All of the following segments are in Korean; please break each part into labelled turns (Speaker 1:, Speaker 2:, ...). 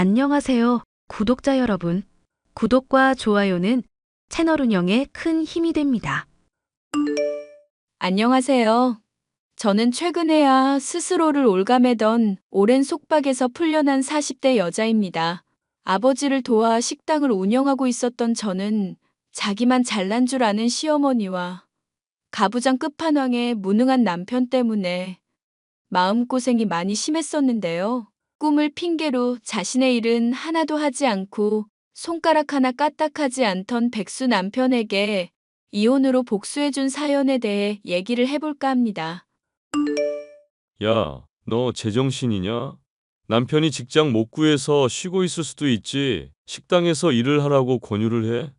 Speaker 1: 안녕하세요, 구독자 여러분. 구독과 좋아요는 채널 운영에 큰 힘이 됩니다.
Speaker 2: 안녕하세요. 저는 최근에야 스스로를 올가매던 오랜 속박에서 풀려난 40대 여자입니다. 아버지를 도와 식당을 운영하고 있었던 저는 자기만 잘난 줄 아는 시어머니와 가부장 끝판왕의 무능한 남편 때문에 마음고생이 많이 심했었는데요. 꿈을 핑계로 자신의 일은 하나도 하지 않고 손가락 하나 까딱하지 않던 백수 남편에게 이혼으로 복수해준 사연에 대해 얘기를 해볼까 합니다.
Speaker 3: 야, 너 제정신이냐? 남편이 직장 못 구해서 쉬고 있을 수도 있지. 식당에서 일을 하라고 권유를 해?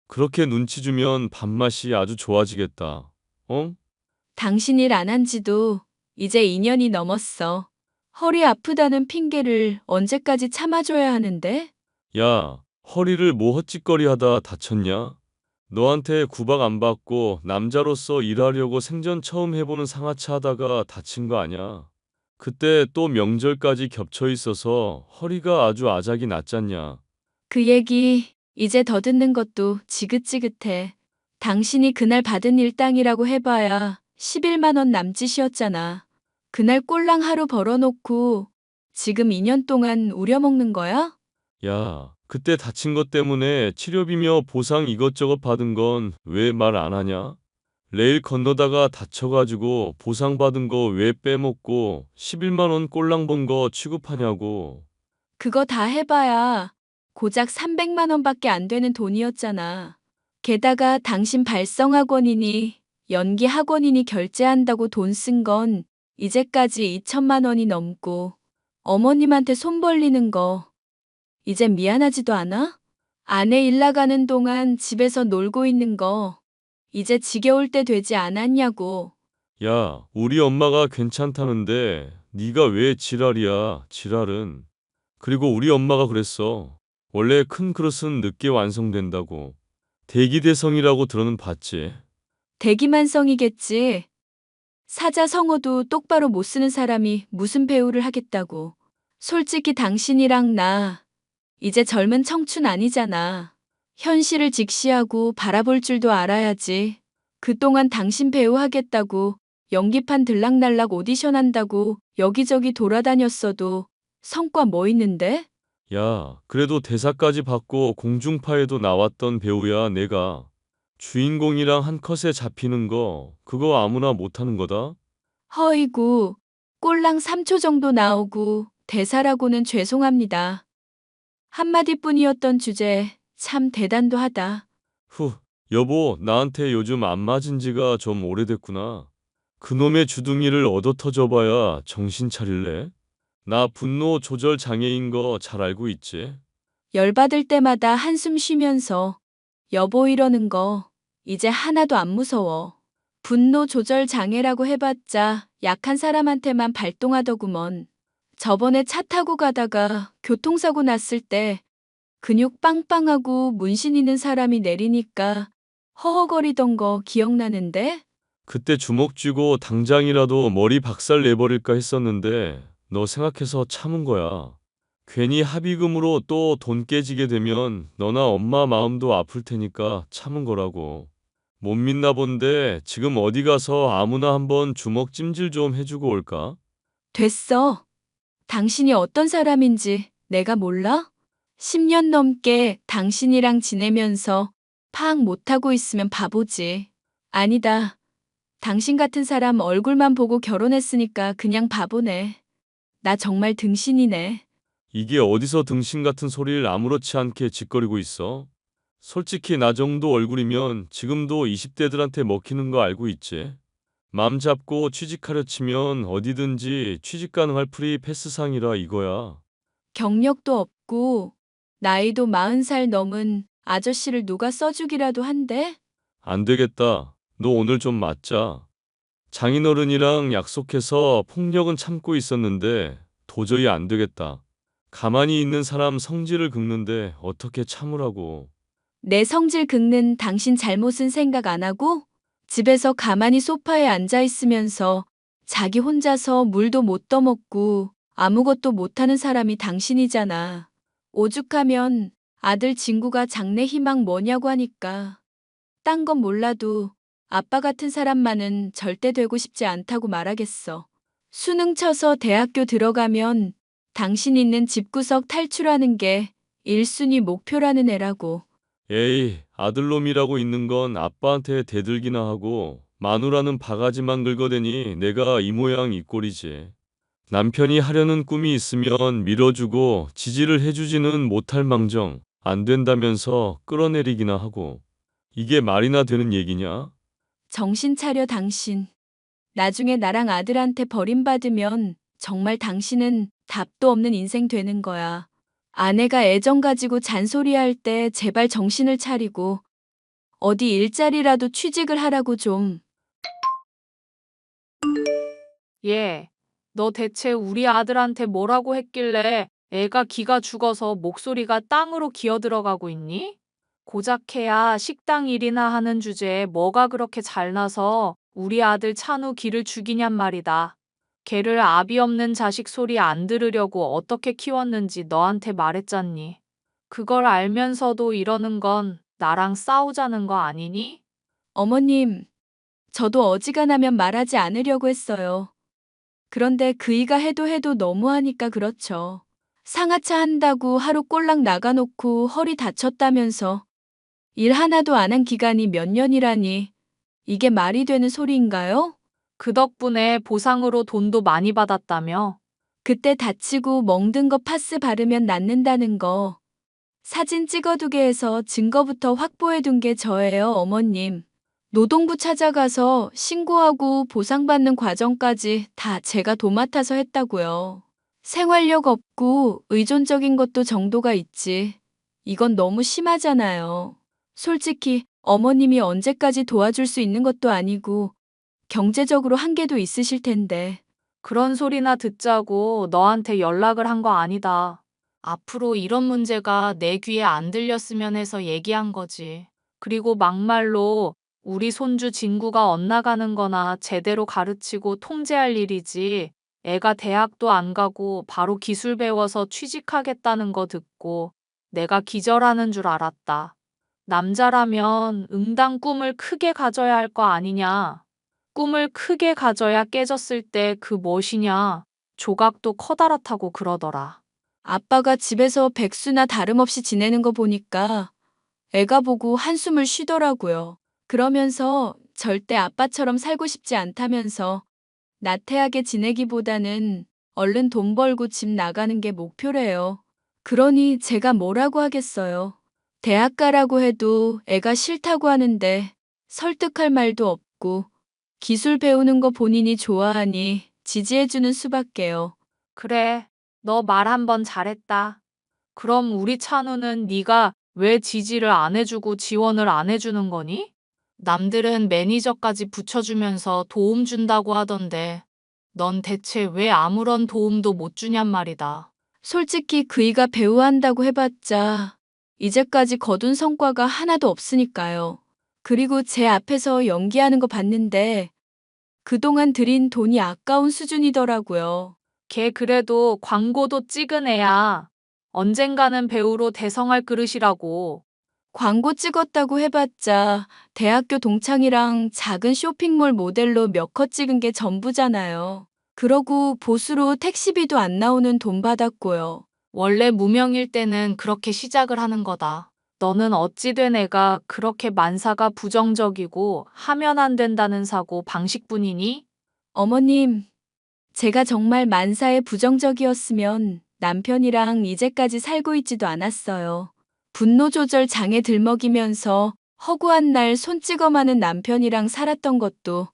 Speaker 3: 그렇게 눈치 주면 밥맛이 아주 좋아지겠다. 어?
Speaker 2: 당신 일 안 한 지도 이제 2년이 넘었어. 허리 아프다는 핑계를 언제까지 참아줘야 하는데?
Speaker 3: 야, 허리를 뭐 헛짓거리 하다 다쳤냐? 너한테 구박 안 받고 남자로서 일하려고 생전 처음 해보는 상하차 하다가 다친 거 아냐? 그때 또 명절까지 겹쳐 있어서 허리가 아주 아작이 났잖냐?
Speaker 2: 그 얘기 이제 더 듣는 것도 지긋지긋해. 당신이 그날 받은 일당이라고 해봐야 11만 원 남짓이었잖아. 그날 꼴랑 하루 벌어놓고 지금 2년 동안 우려먹는 거야?
Speaker 3: 야, 그때 다친 것 때문에 치료비며 보상 이것저것 받은 건 왜 말 안 하냐? 레일 건너다가 다쳐가지고 보상 받은 거 왜 빼먹고 11만 원 꼴랑 본 거 취급하냐고.
Speaker 2: 그거 다 해봐야 고작 300만 원밖에 안 되는 돈이었잖아. 게다가 당신 발성학원이니 연기학원이니 결제한다고 돈 쓴 건 이제까지 2천만 원이 넘고 어머님한테 손 벌리는 거 이제 미안하지도 않아? 아내 일 나가는 동안 집에서 놀고 있는 거 이제 지겨울 때 되지 않았냐고.
Speaker 3: 야, 우리 엄마가 괜찮다는데 네가 왜 지랄이야, 지랄은. 그리고 우리 엄마가 그랬어. 원래 큰 그릇은 늦게 완성된다고. 대기대성이라고 들어는 봤지.
Speaker 2: 대기만성이겠지. 사자성어도 똑바로 못 쓰는 사람이 무슨 배우를 하겠다고. 솔직히 당신이랑 나 이제 젊은 청춘 아니잖아. 현실을 직시하고 바라볼 줄도 알아야지. 그동안 당신 배우 하겠다고 연기판 들락날락 오디션 한다고 여기저기 돌아다녔어도 성과 뭐 있는데?
Speaker 3: 야, 그래도 대사까지 받고 공중파에도 나왔던 배우야, 내가. 주인공이랑 한 컷에 잡히는 거, 그거 아무나 못하는 거다?
Speaker 2: 허이구, 꼴랑 3초 정도 나오고 대사라고는 죄송합니다. 한마디뿐이었던 주제 참 대단도 하다.
Speaker 3: 후, 여보, 나한테 요즘 안 맞은 지가 좀 오래됐구나. 그놈의 주둥이를 얻어터져봐야 정신 차릴래? 나 분노 조절 장애인 거 잘 알고 있지?
Speaker 2: 열받을 때마다 한숨 쉬면서 여보 이러는 거 이제 하나도 안 무서워. 분노 조절 장애라고 해봤자 약한 사람한테만 발동하더구먼. 저번에 차 타고 가다가 교통사고 났을 때 근육 빵빵하고 문신 있는 사람이 내리니까 허허거리던 거 기억나는데?
Speaker 3: 그때 주먹 쥐고 당장이라도 머리 박살 내버릴까 했었는데 너 생각해서 참은 거야. 괜히 합의금으로 또 돈 깨지게 되면 너나 엄마 마음도 아플 테니까 참은 거라고. 못 믿나 본데 지금 어디 가서 아무나 한번 주먹 찜질 좀 해주고 올까?
Speaker 2: 됐어. 당신이 어떤 사람인지 내가 몰라? 10년 넘게 당신이랑 지내면서 파악 못하고 있으면 바보지. 아니다. 당신 같은 사람 얼굴만 보고 결혼했으니까 그냥 바보네. 나 정말 등신이네.
Speaker 3: 이게 어디서 등신 같은 소리를 아무렇지 않게 짓거리고 있어? 솔직히 나 정도 얼굴이면 지금도 20대들한테 먹히는 거 알고 있지? 맘 잡고 취직하려 치면 어디든지 취직 가능할 프리 패스상이라 이거야.
Speaker 2: 경력도 없고 나이도 40살 넘은 아저씨를 누가 써주기라도 한대?
Speaker 3: 안 되겠다. 너 오늘 좀 맞자. 장인어른이랑 약속해서 폭력은 참고 있었는데 도저히 안 되겠다. 가만히 있는 사람 성질을 긁는데 어떻게 참으라고.
Speaker 2: 내 성질 긁는 당신 잘못은 생각 안 하고 집에서 가만히 소파에 앉아 있으면서 자기 혼자서 물도 못 떠먹고 아무것도 못하는 사람이 당신이잖아. 오죽하면 아들 진구가 장래 희망 뭐냐고 하니까 딴 건 몰라도 아빠 같은 사람만은 절대 되고 싶지 않다고 말하겠어. 수능 쳐서 대학교 들어가면 당신 있는 집구석 탈출하는 게 1순위 목표라는 애라고.
Speaker 3: 에이, 아들놈이라고 있는 건 아빠한테 대들기나 하고 마누라는 바가지만 긁어대니 내가 이 모양 이 꼴이지. 남편이 하려는 꿈이 있으면 밀어주고 지지를 해주지는 못할 망정 안 된다면서 끌어내리기나 하고. 이게 말이나 되는 얘기냐?
Speaker 2: 정신 차려 당신. 나중에 나랑 아들한테 버림받으면 정말 당신은 답도 없는 인생 되는 거야. 아내가 애정 가지고 잔소리할 때 제발 정신을 차리고 어디 일자리라도 취직을 하라고 좀.
Speaker 4: 얘, 너 대체 우리 아들한테 뭐라고 했길래 애가 기가 죽어서 목소리가 땅으로 기어들어가고 있니? 고작 해야 식당 일이나 하는 주제에 뭐가 그렇게 잘나서 우리 아들 찬우 기를 죽이냔 말이다. 걔를 아비 없는 자식 소리 안 들으려고 어떻게 키웠는지 너한테 말했잖니. 그걸 알면서도 이러는 건 나랑 싸우자는 거 아니니?
Speaker 2: 어머님, 저도 어지간하면 말하지 않으려고 했어요. 그런데 그이가 해도 너무하니까 그렇죠. 상하차 한다고 하루 꼴랑 나가놓고 허리 다쳤다면서 일 하나도 안 한 기간이 몇 년이라니 이게 말이 되는 소리인가요?
Speaker 4: 그 덕분에 보상으로 돈도 많이 받았다며?
Speaker 2: 그때 다치고 멍든 거 파스 바르면 낫는다는 거 사진 찍어두게 해서 증거부터 확보해둔 게 저예요, 어머님. 노동부 찾아가서 신고하고 보상받는 과정까지 다 제가 도맡아서 했다고요. 생활력 없고 의존적인 것도 정도가 있지. 이건 너무 심하잖아요. 솔직히 어머님이 언제까지 도와줄 수 있는 것도 아니고 경제적으로 한계도 있으실 텐데.
Speaker 4: 그런 소리나 듣자고 너한테 연락을 한 거 아니다. 앞으로 이런 문제가 내 귀에 안 들렸으면 해서 얘기한 거지. 그리고 막말로 우리 손주 진구가 엇나가는 거나 제대로 가르치고 통제할 일이지. 애가 대학도 안 가고 바로 기술 배워서 취직하겠다는 거 듣고 내가 기절하는 줄 알았다. 남자라면 응당 꿈을 크게 가져야 할 거 아니냐. 꿈을 크게 가져야 깨졌을 때 그 멋이냐. 조각도 커다랗다고 그러더라.
Speaker 2: 아빠가 집에서 백수나 다름없이 지내는 거 보니까 애가 보고 한숨을 쉬더라고요. 그러면서 절대 아빠처럼 살고 싶지 않다면서 나태하게 지내기보다는 얼른 돈 벌고 집 나가는 게 목표래요. 그러니 제가 뭐라고 하겠어요. 대학 가라고 해도 애가 싫다고 하는데 설득할 말도 없고 기술 배우는 거 본인이 좋아하니 지지해주는 수밖에요.
Speaker 4: 그래, 너 말 한 번 잘했다. 그럼 우리 찬우는 네가 왜 지지를 안 해주고 지원을 안 해주는 거니? 남들은 매니저까지 붙여주면서 도움 준다고 하던데 넌 대체 왜 아무런 도움도 못 주냔 말이다.
Speaker 2: 솔직히 그이가 배우한다고 해봤자 이제까지 거둔 성과가 하나도 없으니까요. 그리고 제 앞에서 연기하는 거 봤는데 그동안 들인 돈이 아까운 수준이더라고요.
Speaker 4: 걔 그래도 광고도 찍은 애야. 언젠가는 배우로 대성할 그릇이라고.
Speaker 2: 광고 찍었다고 해봤자 대학교 동창이랑 작은 쇼핑몰 모델로 몇 컷 찍은 게 전부잖아요. 그러고 보수로 택시비도 안 나오는 돈 받았고요.
Speaker 4: 원래 무명일 때는 그렇게 시작을 하는 거다. 너는 어찌 된 애가 그렇게 만사가 부정적이고 하면 안 된다는 사고 방식뿐이니?
Speaker 2: 어머님, 제가 정말 만사에 부정적이었으면 남편이랑 이제까지 살고 있지도 않았어요. 분노 조절 장애 들먹이면서 허구한 날 손찌검하는 남편이랑 살았던 것도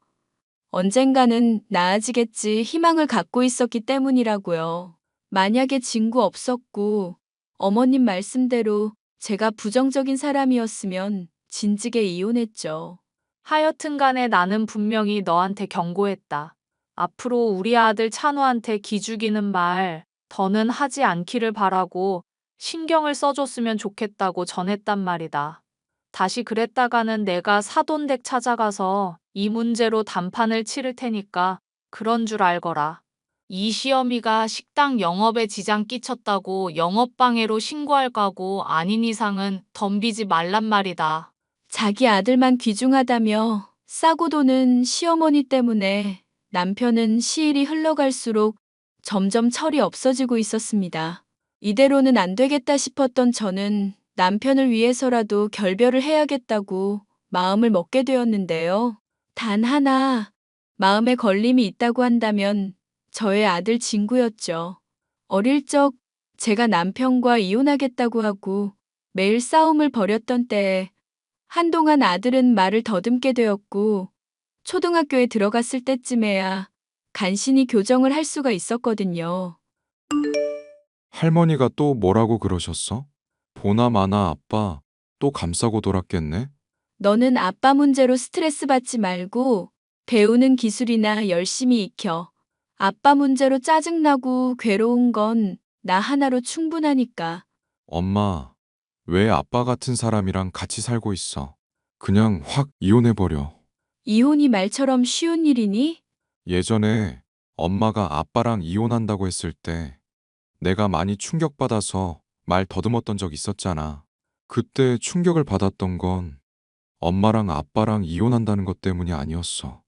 Speaker 2: 언젠가는 나아지겠지 희망을 갖고 있었기 때문이라고요. 만약에 진구 없었고 어머님 말씀대로 제가 부정적인 사람이었으면 진즉에 이혼했죠.
Speaker 4: 하여튼 간에 나는 분명히 너한테 경고했다. 앞으로 우리 아들 찬우한테 기죽이는 말 더는 하지 않기를 바라고 신경을 써줬으면 좋겠다고 전했단 말이다. 다시 그랬다가는 내가 사돈댁 찾아가서 이 문제로 단판을 치를 테니까 그런 줄 알거라. 이 시어미가 식당 영업에 지장 끼쳤다고 영업방해로 신고할 거고 아닌 이상은 덤비지 말란 말이다.
Speaker 2: 자기 아들만 귀중하다며 싸고 도는 시어머니 때문에 남편은 시일이 흘러갈수록 점점 철이 없어지고 있었습니다. 이대로는 안 되겠다 싶었던 저는 남편을 위해서라도 결별을 해야겠다고 마음을 먹게 되었는데요. 단 하나 마음에 걸림이 있다고 한다면 저의 아들 진구였죠. 어릴 적 제가 남편과 이혼하겠다고 하고 매일 싸움을 벌였던 때에 한동안 아들은 말을 더듬게 되었고 초등학교에 들어갔을 때쯤에야 간신히 교정을 할 수가 있었거든요.
Speaker 5: 할머니가 또 뭐라고 그러셨어? 보나마나 아빠 또 감싸고 돌았겠네?
Speaker 2: 너는 아빠 문제로 스트레스 받지 말고 배우는 기술이나 열심히 익혀. 아빠 문제로 짜증나고 괴로운 건 나 하나로 충분하니까.
Speaker 5: 엄마, 왜 아빠 같은 사람이랑 같이 살고 있어? 그냥 확 이혼해버려.
Speaker 2: 이혼이 말처럼 쉬운 일이니?
Speaker 5: 예전에 엄마가 아빠랑 이혼한다고 했을 때 내가 많이 충격받아서 말 더듬었던 적 있었잖아. 그때 충격을 받았던 건 엄마랑 아빠랑 이혼한다는 것 때문이 아니었어.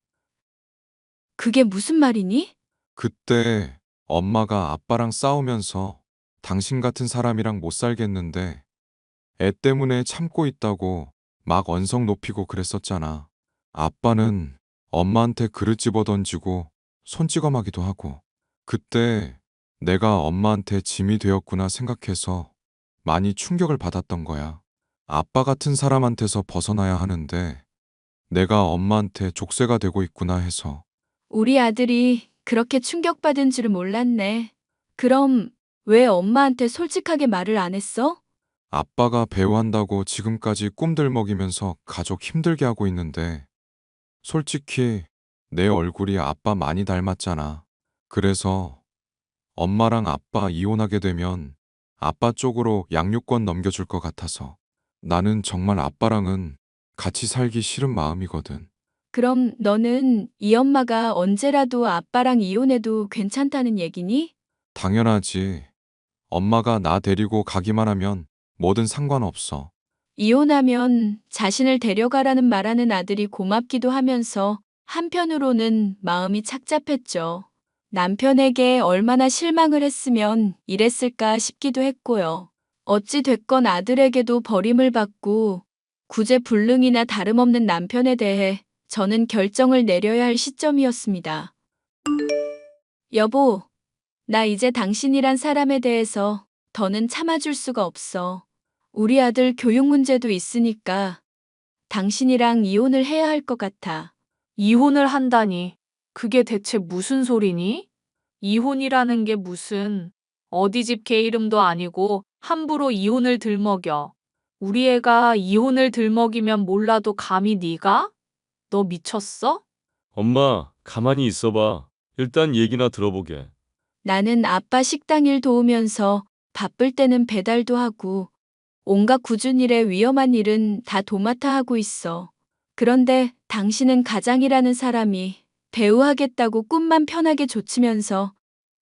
Speaker 2: 그게 무슨 말이니?
Speaker 5: 그때 엄마가 아빠랑 싸우면서 당신 같은 사람이랑 못 살겠는데 애 때문에 참고 있다고 막 언성 높이고 그랬었잖아. 아빠는 엄마한테 그릇 집어 던지고 손찌검하기도 하고. 그때 내가 엄마한테 짐이 되었구나 생각해서 많이 충격을 받았던 거야. 아빠 같은 사람한테서 벗어나야 하는데 내가 엄마한테 족쇄가 되고 있구나 해서.
Speaker 2: 우리 아들이 그렇게 충격받은 줄은 몰랐네. 그럼 왜 엄마한테 솔직하게 말을 안 했어?
Speaker 5: 아빠가 배우한다고 지금까지 꿈들 먹이면서 가족 힘들게 하고 있는데 솔직히 내 얼굴이 아빠 많이 닮았잖아. 그래서 엄마랑 아빠 이혼하게 되면 아빠 쪽으로 양육권 넘겨줄 것 같아서. 나는 정말 아빠랑은 같이 살기 싫은 마음이거든.
Speaker 2: 그럼 너는 이 엄마가 언제라도 아빠랑 이혼해도 괜찮다는 얘기니?
Speaker 5: 당연하지. 엄마가 나 데리고 가기만 하면 뭐든 상관없어.
Speaker 2: 이혼하면 자신을 데려가라는 말하는 아들이 고맙기도 하면서 한편으로는 마음이 착잡했죠. 남편에게 얼마나 실망을 했으면 이랬을까 싶기도 했고요. 어찌 됐건 아들에게도 버림을 받고 구제불능이나 다름없는 남편에 대해 저는 결정을 내려야 할 시점이었습니다. 여보, 나 이제 당신이란 사람에 대해서 더는 참아줄 수가 없어. 우리 아들 교육 문제도 있으니까 당신이랑 이혼을 해야 할 것 같아.
Speaker 4: 이혼을 한다니. 그게 대체 무슨 소리니? 이혼이라는 게 무슨 어디 집 개 이름도 아니고 함부로 이혼을 들먹여. 우리 애가 이혼을 들먹이면 몰라도 감히 네가? 너 미쳤어?
Speaker 3: 엄마, 가만히 있어봐. 일단 얘기나 들어보게.
Speaker 2: 나는 아빠 식당 일 도우면서 바쁠 때는 배달도 하고 온갖 굳은 일에 위험한 일은 다 도맡아 하고 있어. 그런데 당신은 가장이라는 사람이 배우하겠다고 꿈만 편하게 좇으면서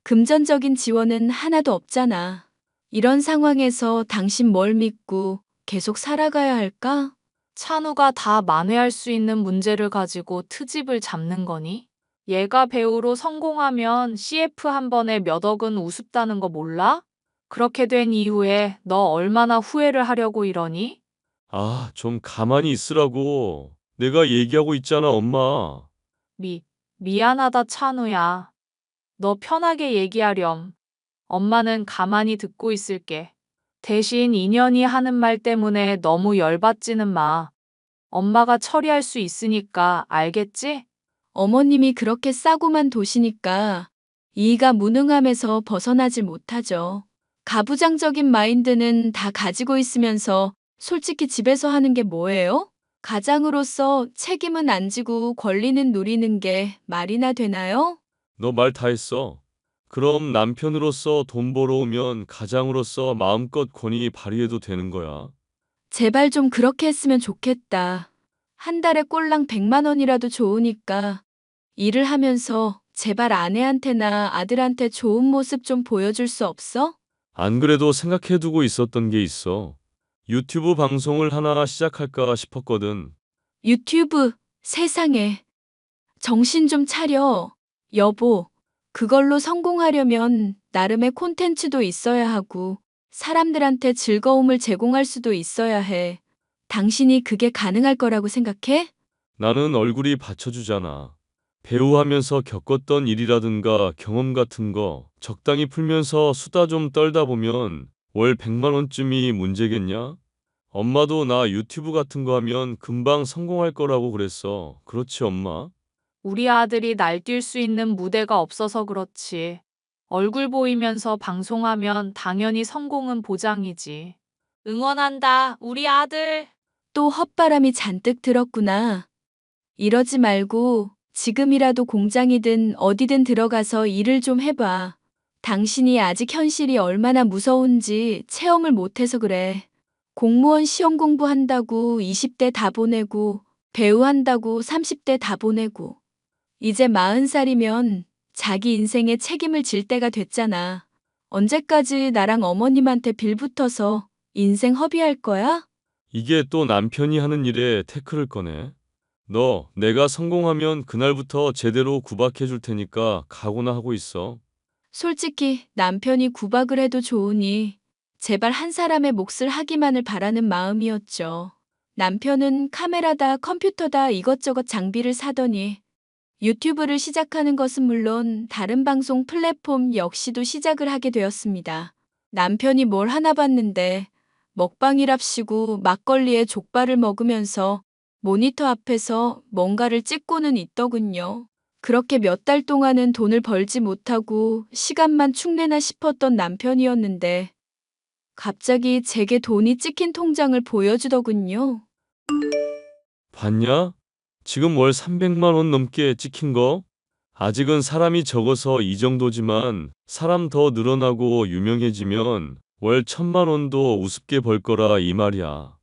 Speaker 2: 금전적인 지원은 하나도 없잖아. 이런 상황에서 당신 뭘 믿고 계속 살아가야 할까?
Speaker 4: 찬우가 다 만회할 수 있는 문제를 가지고 트집을 잡는 거니? 얘가 배우로 성공하면 CF 한 번에 몇 억은 우습다는 거 몰라? 그렇게 된 이후에 너 얼마나 후회를 하려고 이러니?
Speaker 3: 아, 좀 가만히 있으라고. 내가 얘기하고 있잖아, 엄마.
Speaker 4: 미안하다, 찬우야. 너 편하게 얘기하렴. 엄마는 가만히 듣고 있을게. 대신 인연이 하는 말 때문에 너무 열받지는 마. 엄마가 처리할 수 있으니까 알겠지?
Speaker 2: 어머님이 그렇게 싸고만 도시니까 이가 무능함에서 벗어나질 못하죠. 가부장적인 마인드는 다 가지고 있으면서 솔직히 집에서 하는 게 뭐예요? 가장으로서 책임은 안 지고 권리는 누리는 게 말이나 되나요?
Speaker 3: 너 말 다 했어. 그럼 남편으로서 돈 벌어오면 가장으로서 마음껏 권위 발휘해도 되는 거야.
Speaker 2: 제발 좀 그렇게 했으면 좋겠다. 한 달에 꼴랑 100만 원이라도 좋으니까 일을 하면서 제발 아내한테나 아들한테 좋은 모습 좀 보여줄 수 없어?
Speaker 3: 안 그래도 생각해두고 있었던 게 있어. 유튜브 방송을 하나 시작할까 싶었거든.
Speaker 2: 유튜브, 세상에. 정신 좀 차려. 여보, 그걸로 성공하려면 나름의 콘텐츠도 있어야 하고, 사람들한테 즐거움을 제공할 수도 있어야 해. 당신이 그게 가능할 거라고 생각해?
Speaker 3: 나는 얼굴이 받쳐주잖아. 배우하면서 겪었던 일이라든가 경험 같은 거 적당히 풀면서 수다 좀 떨다 보면 월 100만 원쯤이 문제겠냐? 엄마도 나 유튜브 같은 거 하면 금방 성공할 거라고 그랬어. 그렇지, 엄마?
Speaker 4: 우리 아들이 날뛸 수 있는 무대가 없어서 그렇지. 얼굴 보이면서 방송하면 당연히 성공은 보장이지. 응원한다, 우리 아들.
Speaker 2: 또 헛바람이 잔뜩 들었구나. 이러지 말고 지금이라도 공장이든 어디든 들어가서 일을 좀 해봐. 당신이 아직 현실이 얼마나 무서운지 체험을 못해서 그래. 공무원 시험 공부한다고 20대 다 보내고, 배우 한다고 30대 다 보내고, 이제 40살이면 자기 인생에 책임을 질 때가 됐잖아. 언제까지 나랑 어머님한테 빌붙어서 인생 허비할 거야?
Speaker 3: 이게 또 남편이 하는 일에 태클을 꺼내. 너, 내가 성공하면 그날부터 제대로 구박해 줄 테니까 각오나 하고 있어.
Speaker 2: 솔직히 남편이 구박을 해도 좋으니 제발 한 사람의 몫을 하기만을 바라는 마음이었죠. 남편은 카메라다 컴퓨터다 이것저것 장비를 사더니 유튜브를 시작하는 것은 물론 다른 방송 플랫폼 역시도 시작을 하게 되었습니다. 남편이 뭘 하나 봤는데 먹방이랍시고 막걸리에 족발을 먹으면서 모니터 앞에서 뭔가를 찍고는 있더군요. 그렇게 몇 달 동안은 돈을 벌지 못하고 시간만 축내나 싶었던 남편이었는데 갑자기 제게 돈이 찍힌 통장을 보여주더군요.
Speaker 3: 봤냐? 지금 월 300만 원 넘게 찍힌 거? 아직은 사람이 적어서 이 정도지만 사람 더 늘어나고 유명해지면 월 1000만 원도 우습게 벌 거라 이 말이야.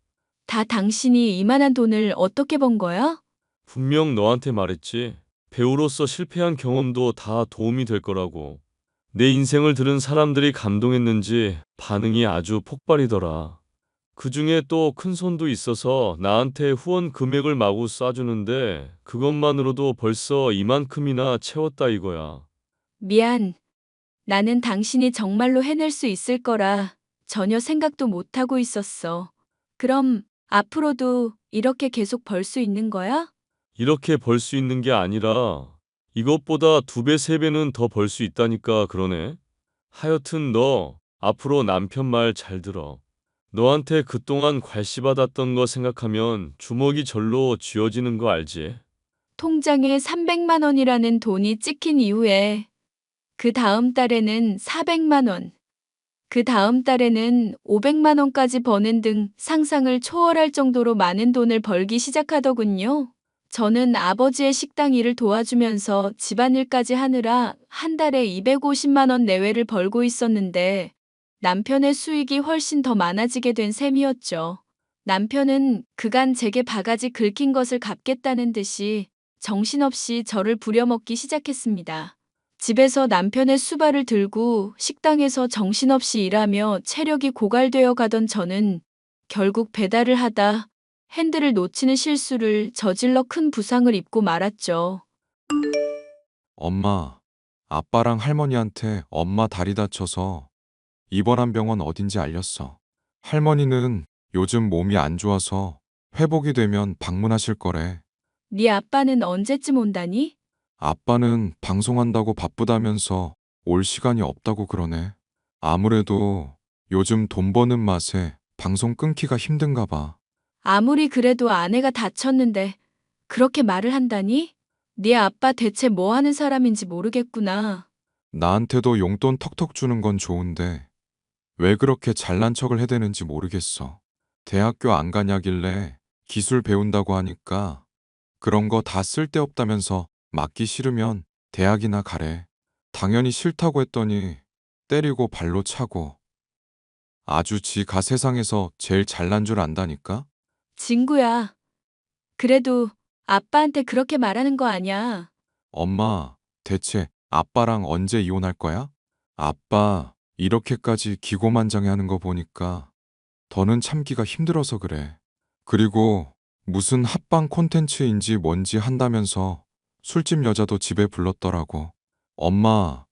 Speaker 2: 다 당신이 이만한 돈을 어떻게 번 거야?
Speaker 3: 분명 너한테 말했지. 배우로서 실패한 경험도 다 도움이 될 거라고. 내 인생을 들은 사람들이 감동했는지 반응이 아주 폭발이더라. 그중에 또 큰손도 있어서 나한테 후원 금액을 마구 쏴주는데 그것만으로도 벌써 이만큼이나 채웠다 이거야.
Speaker 2: 미안. 나는 당신이 정말로 해낼 수 있을 거라 전혀 생각도 못하고 있었어. 그럼 앞으로도 이렇게 계속 벌 수 있는 거야?
Speaker 3: 이렇게 벌 수 있는 게 아니라 이것보다 2배, 3배는 더 벌 수 있다니까 그러네. 하여튼 너 앞으로 남편 말 잘 들어. 너한테 그동안 괄시받았던 거 생각하면 주먹이 절로 쥐어지는 거 알지?
Speaker 2: 통장에 300만 원이라는 돈이 찍힌 이후에 그 다음 달에는 400만 원, 그 다음 달에는 500만 원까지 버는 등 상상을 초월할 정도로 많은 돈을 벌기 시작하더군요. 저는 아버지의 식당 일을 도와주면서 집안일까지 하느라 한 달에 250만 원 내외를 벌고 있었는데 남편의 수익이 훨씬 더 많아지게 된 셈이었죠. 남편은 그간 제게 바가지 긁힌 것을 갚겠다는 듯이 정신없이 저를 부려먹기 시작했습니다. 집에서 남편의 수발을 들고 식당에서 정신없이 일하며 체력이 고갈되어 가던 저는 결국 배달을 하다 핸들을 놓치는 실수를 저질러 큰 부상을 입고 말았죠.
Speaker 5: 엄마, 아빠랑 할머니한테 엄마 다리 다쳐서 입원한 병원 어딘지 알렸어. 할머니는 요즘 몸이 안 좋아서 회복이 되면 방문하실 거래.
Speaker 2: 네 아빠는 언제쯤 온다니?
Speaker 5: 아빠는 방송한다고 바쁘다면서 올 시간이 없다고 그러네. 아무래도 요즘 돈 버는 맛에 방송 끊기가 힘든가 봐.
Speaker 2: 아무리 그래도 아내가 다쳤는데 그렇게 말을 한다니? 네 아빠 대체 뭐 하는 사람인지 모르겠구나.
Speaker 5: 나한테도 용돈 턱턱 주는 건 좋은데 왜 그렇게 잘난 척을 해대는지 모르겠어. 대학교 안 가냐길래 기술 배운다고 하니까 그런 거 다 쓸데없다면서 맞기 싫으면 대학이나 가래. 당연히 싫다고 했더니 때리고 발로 차고 아주 지가 세상에서 제일 잘난 줄 안다니까?
Speaker 2: 진구야, 그래도 아빠한테 그렇게 말하는 거 아니야.
Speaker 5: 엄마, 대체 아빠랑 언제 이혼할 거야? 아빠, 이렇게까지 기고만장해 하는 거 보니까 더는 참기가 힘들어서 그래. 그리고 무슨 합방 콘텐츠인지 뭔지 한다면서 술집 여자도 집에 불렀더라고. 엄마,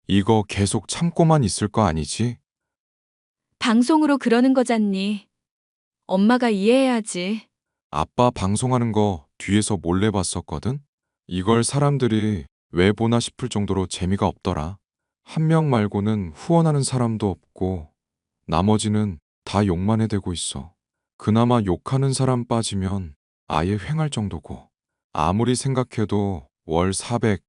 Speaker 5: 이거 계속 참고만 있을 거 아니지?
Speaker 2: 방송으로 그러는 거잖니. 엄마가 이해해야지.
Speaker 5: 아빠 방송하는 거 뒤에서 몰래 봤었거든? 이걸 사람들이 왜 보나 싶을 정도로 재미가 없더라. 한 명 말고는 후원하는 사람도 없고 나머지는 다 욕만 해대고 있어. 그나마 욕하는 사람 빠지면 아예 횡할 정도고. 아무리 생각해도 월 400,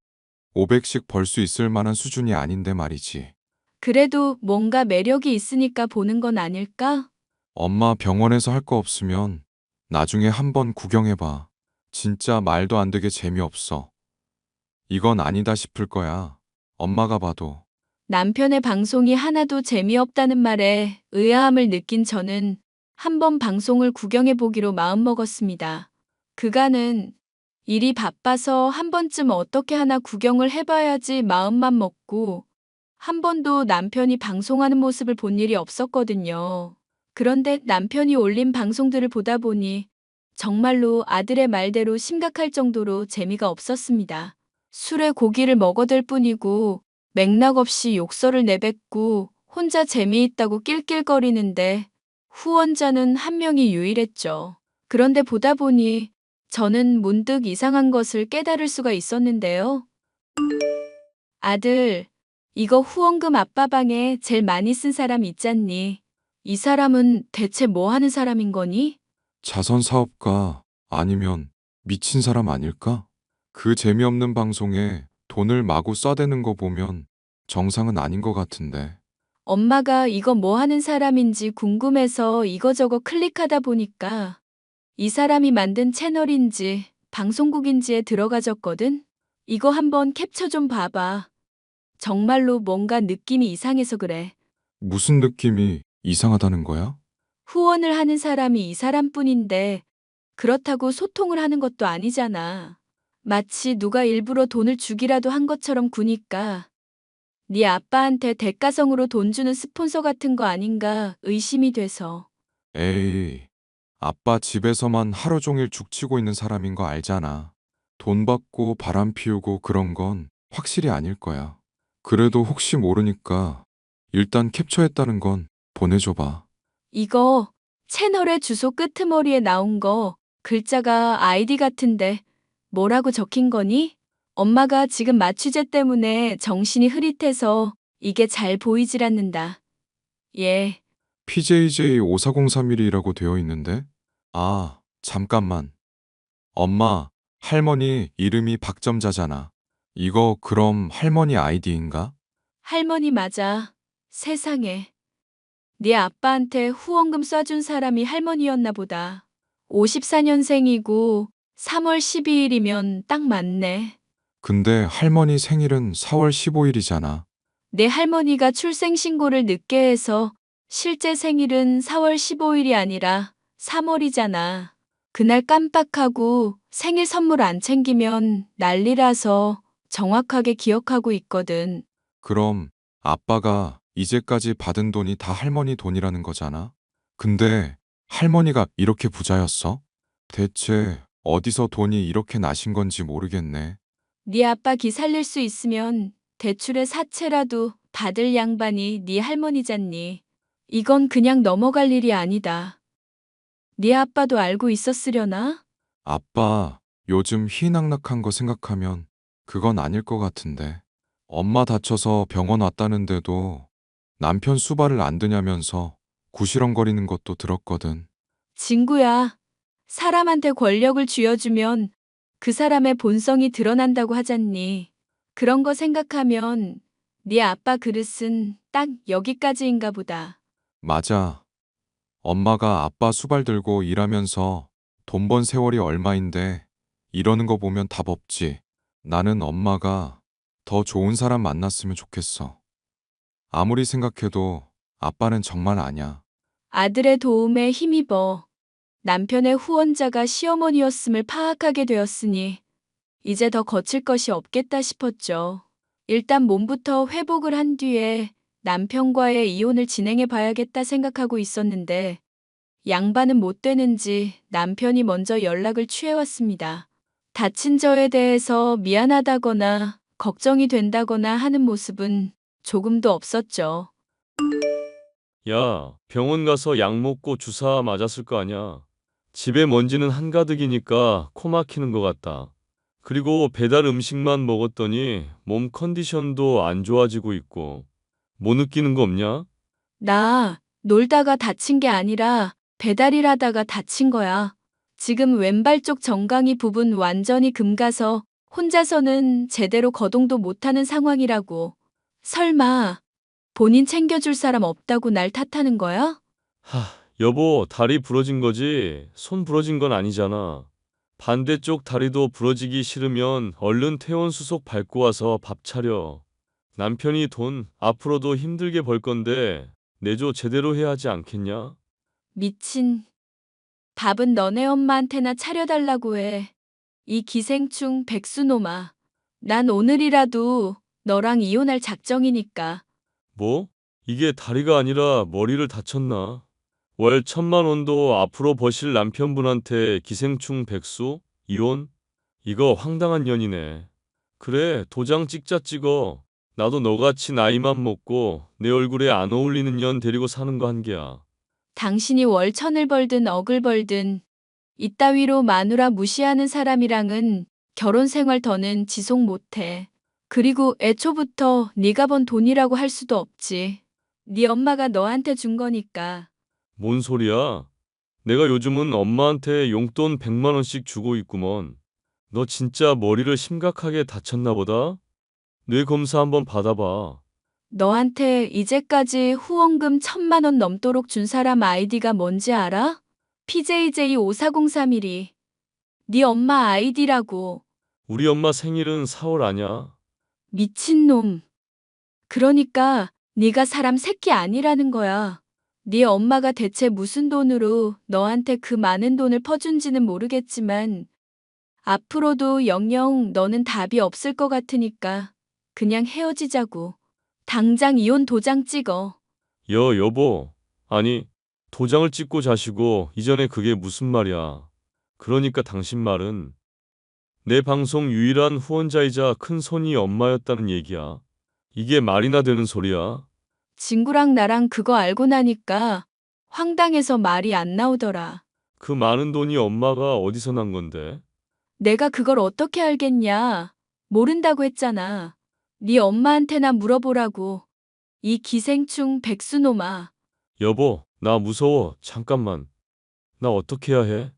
Speaker 5: 500씩 벌 수 있을 만한 수준이 아닌데 말이지.
Speaker 2: 그래도 뭔가 매력이 있으니까 보는 건 아닐까?
Speaker 5: 엄마 병원에서 할 거 없으면 나중에 한번 구경해봐. 진짜 말도 안 되게 재미없어. 이건 아니다 싶을 거야. 엄마가 봐도.
Speaker 2: 남편의 방송이 하나도 재미없다는 말에 의아함을 느낀 저는 한번 방송을 구경해 보기로 마음먹었습니다. 그간은 일이 바빠서 한 번쯤 어떻게 하나 구경을 해봐야지 마음만 먹고 한 번도 남편이 방송하는 모습을 본 일이 없었거든요. 그런데 남편이 올린 방송들을 보다 보니 정말로 아들의 말대로 심각할 정도로 재미가 없었습니다. 술에 고기를 먹어댈 뿐이고 맥락 없이 욕설을 내뱉고 혼자 재미있다고 낄낄거리는데 후원자는 한 명이 유일했죠. 그런데 보다 보니 저는 문득 이상한 것을 깨달을 수가 있었는데요. 아들, 이거 후원금 아빠 방에 제일 많이 쓴 사람 있잖니. 이 사람은 대체 뭐 하는 사람인 거니?
Speaker 5: 자선 사업가 아니면 미친 사람 아닐까? 그 재미없는 방송에 돈을 마구 쏴대는 거 보면 정상은 아닌 것 같은데.
Speaker 2: 엄마가 이거 뭐 하는 사람인지 궁금해서 이거저거 클릭하다 보니까 이 사람이 만든 채널인지 방송국인지에 들어가졌거든? 이거 한번 캡처 좀 봐봐. 정말로 뭔가 느낌이 이상해서 그래.
Speaker 5: 무슨 느낌이 이상하다는 거야?
Speaker 2: 후원을 하는 사람이 이 사람뿐인데 그렇다고 소통을 하는 것도 아니잖아. 마치 누가 일부러 돈을 주기라도 한 것처럼 구니까 네 아빠한테 대가성으로 돈 주는 스폰서 같은 거 아닌가 의심이 돼서.
Speaker 5: 에이, 아빠 집에서만 하루 종일 죽치고 있는 사람인 거 알잖아. 돈 받고 바람 피우고 그런 건 확실히 아닐 거야. 그래도 혹시 모르니까 일단 캡처했다는 건 보내줘봐.
Speaker 2: 이거 채널의 주소 끄트머리에 나온 거 글자가 아이디 같은데 뭐라고 적힌 거니? 엄마가 지금 마취제 때문에 정신이 흐릿해서 이게 잘 보이질 않는다. 예.
Speaker 5: PJJ5401이라고 되어 있는데? 아, 잠깐만. 엄마, 할머니 이름이 박점자잖아. 이거 그럼 할머니 아이디인가?
Speaker 2: 할머니 맞아. 세상에. 네 아빠한테 후원금 쏴준 사람이 할머니였나 보다. 54년생이고 3월 12일이면 딱 맞네.
Speaker 5: 근데 할머니 생일은 4월 15일이잖아.
Speaker 2: 내 할머니가 출생신고를 늦게 해서 실제 생일은 4월 15일이 아니라 3월이잖아. 그날 깜빡하고 생일 선물 안 챙기면 난리라서 정확하게 기억하고 있거든.
Speaker 5: 그럼 아빠가 이제까지 받은 돈이 다 할머니 돈이라는 거잖아. 근데 할머니가 이렇게 부자였어? 대체 어디서 돈이 이렇게 나신 건지 모르겠네.
Speaker 2: 네 아빠 기 살릴 수 있으면 대출의 사채라도 받을 양반이 네 할머니잖니. 이건 그냥 넘어갈 일이 아니다. 네 아빠도 알고 있었으려나?
Speaker 5: 아빠, 요즘 희낙낙한 거 생각하면 그건 아닐 것 같은데. 엄마 다쳐서 병원 왔다는데도 남편 수발을 안 드냐면서 구시렁거리는 것도 들었거든.
Speaker 2: 친구야, 사람한테 권력을 쥐어주면 그 사람의 본성이 드러난다고 하잖니. 그런 거 생각하면 네 아빠 그릇은 딱 여기까지인가 보다.
Speaker 5: 맞아. 엄마가 아빠 수발 들고 일하면서 돈 번 세월이 얼마인데 이러는 거 보면 답 없지. 나는 엄마가 더 좋은 사람 만났으면 좋겠어. 아무리 생각해도 아빠는 정말 아냐.
Speaker 2: 아들의 도움에 힘입어 남편의 후원자가 시어머니였음을 파악하게 되었으니 이제 더 거칠 것이 없겠다 싶었죠. 일단 몸부터 회복을 한 뒤에 남편과의 이혼을 진행해 봐야겠다 생각하고 있었는데 양반은 못 되는지 남편이 먼저 연락을 취해왔습니다. 다친 저에 대해서 미안하다거나 걱정이 된다거나 하는 모습은 조금도 없었죠.
Speaker 3: 야, 병원 가서 약 먹고 주사 맞았을 거 아냐. 집에 먼지는 한가득이니까 코 막히는 것 같다. 그리고 배달 음식만 먹었더니 몸 컨디션도 안 좋아지고 있고. 뭐 느끼는 거 없냐?
Speaker 2: 나 놀다가 다친 게 아니라 배달일 하다가 다친 거야. 지금 왼발 쪽 정강이 부분 완전히 금가서 혼자서는 제대로 거동도 못하는 상황이라고. 설마 본인 챙겨줄 사람 없다고 날 탓하는 거야?
Speaker 3: 하, 여보, 다리 부러진 거지? 손 부러진 건 아니잖아. 반대쪽 다리도 부러지기 싫으면 얼른 퇴원수속 밟고 와서 밥 차려. 남편이 돈 앞으로도 힘들게 벌 건데 내조 제대로 해야 하지 않겠냐?
Speaker 2: 미친. 밥은 너네 엄마한테나 차려달라고 해. 이 기생충 백수놈아. 난 오늘이라도 너랑 이혼할 작정이니까.
Speaker 3: 뭐? 이게 다리가 아니라 머리를 다쳤나? 월 1,000만 원도 앞으로 버실 남편분한테 기생충 백수? 이혼? 이거 황당한 년이네. 그래, 도장 찍자 찍어. 나도 너같이 나이만 먹고 내 얼굴에 안 어울리는 년 데리고 사는 거 한 개야.
Speaker 2: 당신이 월 1,000을 벌든 억을 벌든 이따위로 마누라 무시하는 사람이랑은 결혼 생활 더는 지속 못해. 그리고 애초부터 네가 번 돈이라고 할 수도 없지. 네 엄마가 너한테 준 거니까.
Speaker 3: 뭔 소리야? 내가 요즘은 엄마한테 용돈 100만 원씩 주고 있구먼. 너 진짜 머리를 심각하게 다쳤나 보다? 뇌 검사 한번 받아봐.
Speaker 2: 너한테 이제까지 후원금 1,000만 원 넘도록 준 사람 아이디가 뭔지 알아? PJJ54031이. 네 엄마 아이디라고.
Speaker 3: 우리 엄마 생일은 4월 아냐?
Speaker 2: 미친놈. 그러니까 네가 사람 새끼 아니라는 거야. 네 엄마가 대체 무슨 돈으로 너한테 그 많은 돈을 퍼준지는 모르겠지만 앞으로도 영영 너는 답이 없을 것 같으니까 그냥 헤어지자고. 당장 이혼 도장 찍어.
Speaker 3: 여보. 아니, 도장을 찍고 자시고 이전에 그게 무슨 말이야. 그러니까 당신 말은 내 방송 유일한 후원자이자 큰 손이 엄마였다는 얘기야. 이게 말이나 되는 소리야?
Speaker 2: 친구랑 나랑 그거 알고 나니까 황당해서 말이 안 나오더라.
Speaker 3: 그 많은 돈이 엄마가 어디서 난 건데?
Speaker 2: 내가 그걸 어떻게 알겠냐. 모른다고 했잖아. 네 엄마한테나 물어보라고. 이 기생충 백수놈아.
Speaker 3: 여보, 나 무서워. 잠깐만. 나 어떻게 해야 해?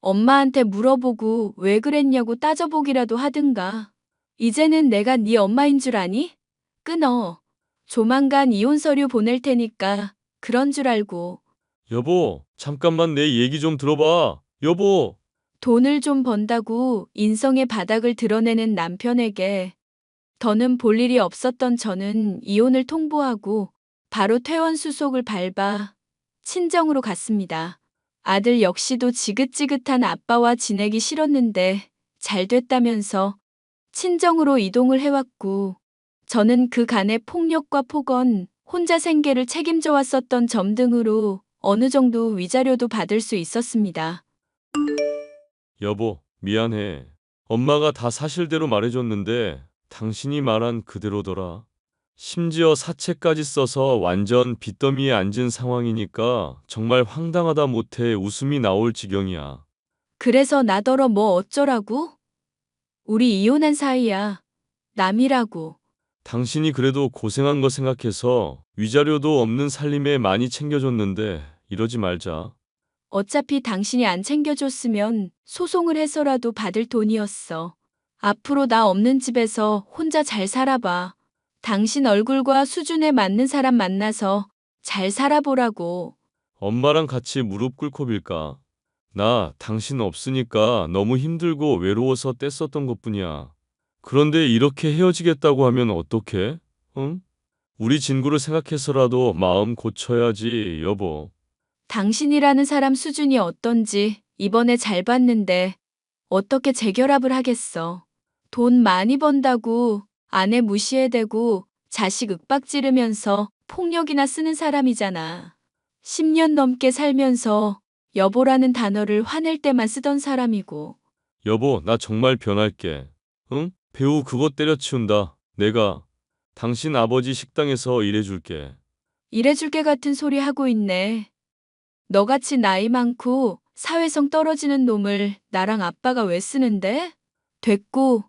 Speaker 2: 엄마한테 물어보고 왜 그랬냐고 따져보기라도 하든가. 이제는 내가 네 엄마인 줄 아니? 끊어. 조만간 이혼 서류 보낼 테니까 그런 줄 알고.
Speaker 3: 여보, 잠깐만 내 얘기 좀 들어봐. 여보!
Speaker 2: 돈을 좀 번다고 인성의 바닥을 드러내는 남편에게 더는 볼 일이 없었던 저는 이혼을 통보하고 바로 퇴원 수속을 밟아 친정으로 갔습니다. 아들 역시도 지긋지긋한 아빠와 지내기 싫었는데 잘 됐다면서 친정으로 이동을 해왔고 저는 그간의 폭력과 폭언, 혼자 생계를 책임져 왔었던 점 등으로 어느 정도 위자료도 받을 수 있었습니다.
Speaker 3: 여보, 미안해. 엄마가 다 사실대로 말해줬는데 당신이 말한 그대로더라. 심지어 사채까지 써서 완전 빚더미에 앉은 상황이니까 정말 황당하다 못해 웃음이 나올 지경이야.
Speaker 2: 그래서 나더러 뭐 어쩌라고? 우리 이혼한 사이야. 남이라고.
Speaker 3: 당신이 그래도 고생한 거 생각해서 위자료도 없는 살림에 많이 챙겨줬는데 이러지 말자.
Speaker 2: 어차피 당신이 안 챙겨줬으면 소송을 해서라도 받을 돈이었어. 앞으로 나 없는 집에서 혼자 잘 살아봐. 당신 얼굴과 수준에 맞는 사람 만나서 잘 살아보라고.
Speaker 3: 엄마랑 같이 무릎 꿇고 빌까? 나 당신 없으니까 너무 힘들고 외로워서 떼썼던 것뿐이야. 그런데 이렇게 헤어지겠다고 하면 어떡해? 응? 우리 진구를 생각해서라도 마음 고쳐야지, 여보.
Speaker 2: 당신이라는 사람 수준이 어떤지 이번에 잘 봤는데 어떻게 재결합을 하겠어. 돈 많이 번다고 아내 무시해대고 자식 윽박지르면서 폭력이나 쓰는 사람이잖아. 10년 넘게 살면서 여보라는 단어를 화낼 때만 쓰던 사람이고.
Speaker 3: 여보, 나 정말 변할게. 응? 배우 그거 때려치운다. 내가 당신 아버지 식당에서 일해줄게.
Speaker 2: 일해줄게 같은 소리 하고 있네. 너같이 나이 많고 사회성 떨어지는 놈을 나랑 아빠가 왜 쓰는데? 됐고,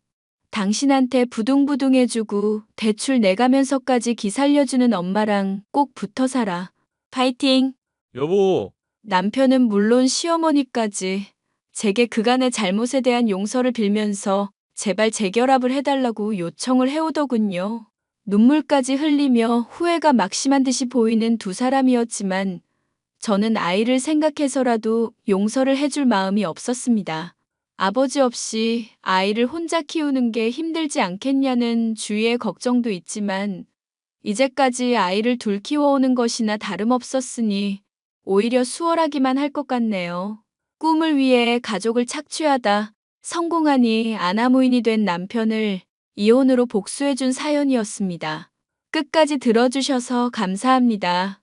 Speaker 2: 당신한테 부둥부둥해주고 대출 내가면서까지 기살려주는 엄마랑 꼭 붙어 살아. 파이팅!
Speaker 3: 여보,
Speaker 2: 남편은 물론 시어머니까지 제게 그간의 잘못에 대한 용서를 빌면서 제발 재결합을 해달라고 요청을 해오더군요. 눈물까지 흘리며 후회가 막심한 듯이 보이는 두 사람이었지만 저는 아이를 생각해서라도 용서를 해줄 마음이 없었습니다. 아버지 없이 아이를 혼자 키우는 게 힘들지 않겠냐는 주위의 걱정도 있지만 이제까지 아이를 둘 키워오는 것이나 다름없었으니 오히려 수월하기만 할 것 같네요. 꿈을 위해 가족을 착취하다 성공하니 아나무인이 된 남편을 이혼으로 복수해준 사연이었습니다. 끝까지 들어주셔서 감사합니다.